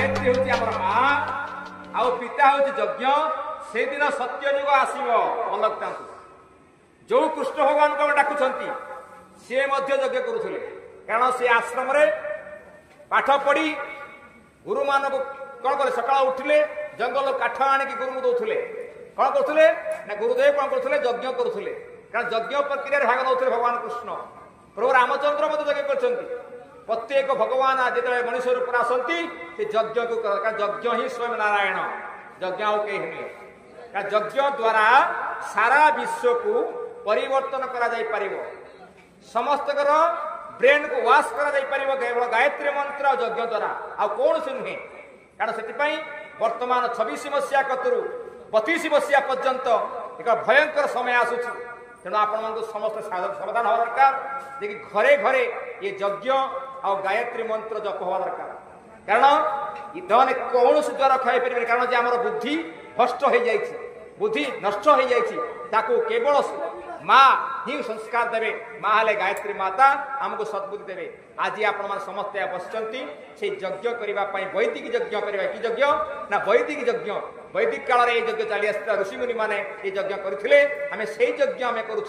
गायत्री हूँ आम माँ आउ पिता हूँ यज्ञ से दिन सत्य युग आसव मन रखता जो कृष्ण भगवान को डाकुंट सी यज्ञ करुले कारण सी आश्रम पाठ पढ़ी गुरु मान कौन कले सका उठिले जंगल काठ आणिक गुरु दौले कौन करुले ना गुरुदेव कौन करुले यज्ञ करुले कारण यज्ञ प्रक्रिया भाग नौ भगवान कृष्ण प्रभु रामचंद्र मत यज्ञ कर प्रत्येक भगवान जो मनुष्य रूप आसती से यज्ञ को यज्ञ ही स्वयं नारायण यज्ञ आउ कहीं नुहे यज्ञ द्वारा सारा विश्व को परिवर्तन करा जाई परिवो समस्त ब्रेन को वाश करा जाई परिवो केवल गायत्री मंत्र यज्ञ द्वारा आ कौन से नुहे कारण से वर्तमान 26 मसीहा कतरू 32 मसीहा पर्यंत एक भयंकर समय आसूची तेणु आपण समस्त सावधान हवा दरकार जे घरे घरे ये यज्ञ आ गायत्री मंत्र जप हवा दरकार कारण इधने कौन द्वारा खाई पारे कारण जे आम बुद्धि भ्रष्ट हो जाइए बुद्धि नष्ट हो जाइए केवल माँ ही संस्कार देवे माँ हेले गायत्री माता आमको सद्बुद्धि देवे आज आपण समस्त बसचंती से यज्ञ करने वैदिक यज्ञ करवा कि यज्ञ ना वैदिक यज्ञ वैदिक काल में यज्ञ चली आसा ऋषिमुनि मैंने ये यज्ञ करते आम से यज्ञ आम करूँ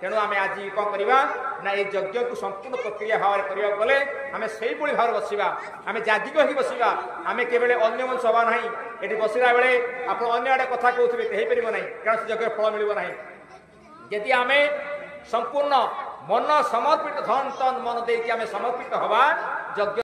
तेणु आम आज कौन करवा ना ये यज्ञ को संपूर्ण प्रक्रिया भाव में करने गले आम से भाव बसवा आम जागिक ही बसवा आम केवल अन्य मनुष्य हवा ना ये बसला बेले आप अन्य आड़े कथा कहते हो पार ना कारण से यज्ञ फल मिल ना यदि आम संपूर्ण मन समर्पित धन तन मन देकी आम समर्पित हवा यज्ञ